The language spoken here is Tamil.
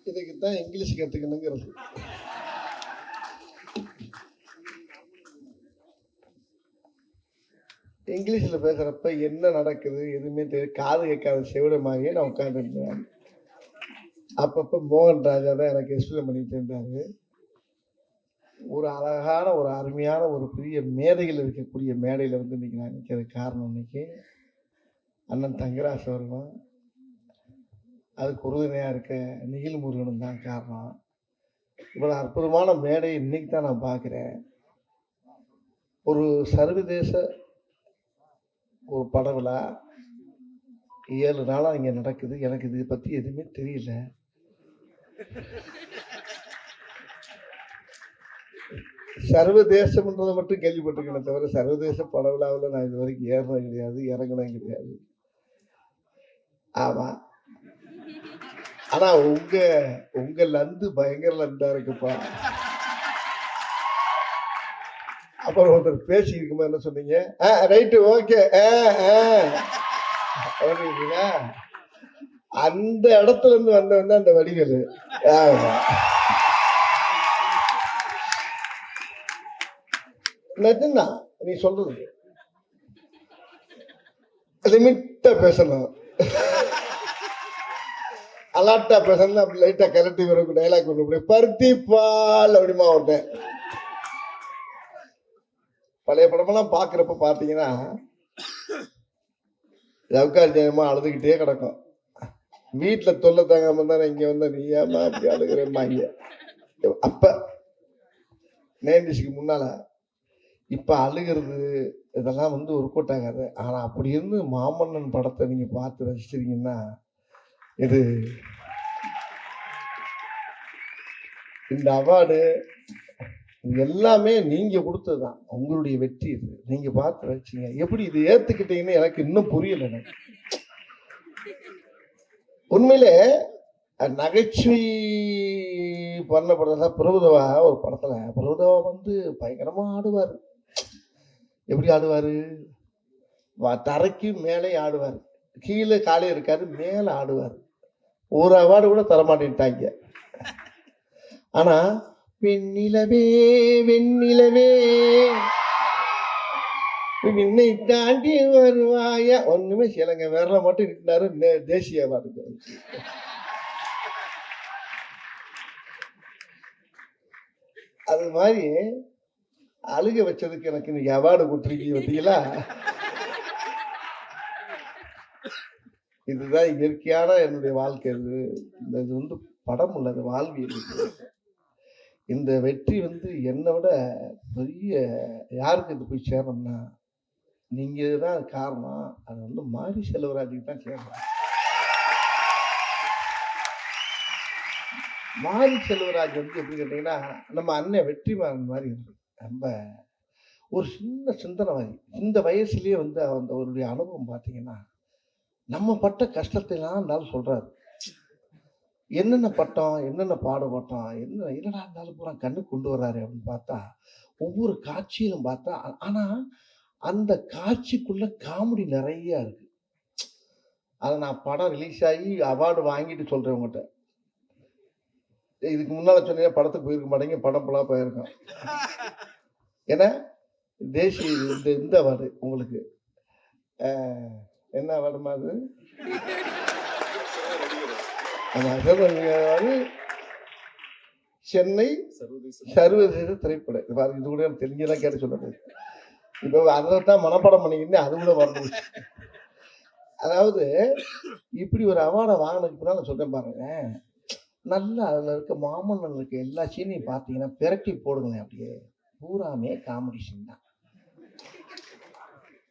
இதுக்கு தான் இங்கிலீஷ் கற்றுக்கணுங்கிறது. இங்கிலீஷில் பேசுகிறப்ப என்ன நடக்குது எதுவுமே தெரியும், காது கேட்காத செவிடமாகவே நான் உட்காந்துருந்தேன். அப்பப்போ மோகன் ராஜா தான் எனக்கு எக்ஸ்பிளைன் பண்ணிட்டு இருந்தாரு. ஒரு அழகான ஒரு அருமையான ஒரு பெரிய மேதைகள் இருக்கக்கூடிய மேடையில் வந்து இன்னைக்கு நான் நிற்கிறது காரணம், இன்னைக்கு அண்ணன் தங்கராசு அவர்களும் அதுக்கு உறுதுணையாக இருக்க நிகில் முருகனும் தான் காரணம். இவ்வளோ அற்புதமான மேடை இன்னைக்கு தான் நான் பார்க்குறேன். ஒரு சர்வதேச ஒரு பட விழா 7 நாளாக இங்கே நடக்குது. எனக்கு இதை பற்றி எதுவுமே தெரியல. சர்வதேசம்ன்றதை மட்டும் கேள்விப்பட்டிருக்கேன் தவிர சர்வதேச பட விழாவில் நான் இது வரைக்கும் ஏறினது கிடையாது, இறங்கினது கிடையாது. ஆமாம், ஆனால் உங்க லந்து பயங்கர லந்தா இருக்குப்பா. அப்புறம் ஒருத்தர் பேசி இருக்கும்போது என்ன சொன்னீங்க? ரைட்டு, ஓகே, அந்த இடத்துல இருந்து வந்தவன் தான் அந்த வடிவேலு. நிஜம்னா நீ சொல்றது லிமிட்டா பேசணும், அலாட்டா பேசணும். அப்படி லைட்டா கரெக்டி வரும் டைலாக் ஒன்று, பருத்தி பால் அப்படிமா ஒருத்தன். பழைய படமெல்லாம் பார்க்குறப்ப பார்த்தீங்கன்னா ஜவுக்கார் ஜெயமா அழுதுகிட்டே கிடக்கும். வீட்டில் தொல்லை தாங்காம தானே இங்கே வந்தா நீ ஏமா அப்படி அழுகிறேம்மா இங்கே. அப்போ 90ஸ்க்கு முன்னால இப்போ அழுகிறது இதெல்லாம் வந்து ஒரு கூட்டாகாது. ஆனால் அப்படி இருந்து மாமன்னன் படத்தை நீங்கள் பார்த்து ரசிச்சிருக்கீங்கன்னா இது இந்த அவார்டு எல்லாமே நீங்க கொடுத்ததுதான், உங்களுடைய வெற்றி. இது நீங்க பார்த்து வச்சீங்க. எப்படி இது ஏத்துக்கிட்டீங்கன்னு எனக்கு இன்னும் புரியல. எனக்கு உண்மையிலே நகைச்சுவை பண்ணப்படுறதா. பிரபுதவா ஒரு படத்துல பிரபுதவா வந்து பயங்கரமா ஆடுவார். எப்படி ஆடுவாரு? தரைக்கு மேலே ஆடுவார், கீழே காலே இருக்காரு, மேலே ஆடுவார். ஒரு அவார்டு கூட தரமாட்டேன்ட்டாங்க. ஆனா வெண்ணிலவே வெண்ணிலவே என்னை தாண்டி வருவாயா ஒண்ணுமே செய்யலைங்க. விரல மட்டும் இருக்கிறாரு தேசிய அவார்டு. அது மாதிரி அழுக வச்சதுக்கு எனக்கு இன்னைக்கு அவார்டு கொடுத்துருக்கீங்க பார்த்தீங்களா? இதுதான் இயற்கையான என்னுடைய வாழ்க்கை. இது வந்து படம் உள்ளது, வாழ்வியல். இந்த வெற்றி வந்து என்னை விட பெரிய யாருக்கு இது போய் சேரணும்னா நீங்க தான் காரணம். அது வந்து மாரி செல்வராஜுக்கு தான் சேரணும். மாரி செல்வராஜ் வந்து எப்படி கேட்டீங்கன்னா நம்ம அண்ணன் வெற்றிமாறன் மாதிரி இருக்கு. ரொம்ப ஒரு சின்ன சிந்தனைவாதி. இந்த வயசுலயே வந்து அவருடைய அனுபவம் பார்த்தீங்கன்னா நம்ம பட்ட கஷ்டத்தை எல்லாம் சொல்றாரு. என்னென்ன பட்டம், என்னென்ன பாடுபட்டோம், என்னடா இருந்தாலும் பூரா கண்ணு கொண்டு வர்றாரு அப்படின்னு பார்த்தா ஒவ்வொரு காட்சியிலும் பார்த்தா, ஆனா அந்த காட்சிக்குள்ள காமெடி நிறைய இருக்கு. அதை நான் படம் ரிலீஸ் ஆகி அவார்டு வாங்கிட்டு சொல்றேன் உங்கள்கிட்ட. இதுக்கு முன்னால சொன்னீங்க படத்துக்கு போயிருக்க மாட்டேங்க, படம் போலா போயிருக்கோம். ஏன்னா தேசிய இந்த அவார்டு உங்களுக்கு என்ன அவார்டுமா அது? சென்னை சர்வதேச திரைப்பட இது கூட தெரிஞ்சதான் கேட்டு சொல்றது. இப்ப அதைத்தான் மனப்பாடம் பண்ணிக்கிட்டு அது கூட வரணும். அதாவது இப்படி ஒரு அவார்டை வாங்கினதுக்கு நான் சொல்றேன் பாருங்க. நல்லா அதுல இருக்க மாமன்னன் இருக்க எல்லா சீனையும் பார்த்தீங்கன்னா பிரட்டி போடுங்களேன், அப்படியே பூராமே காமெடி சீன் தான்.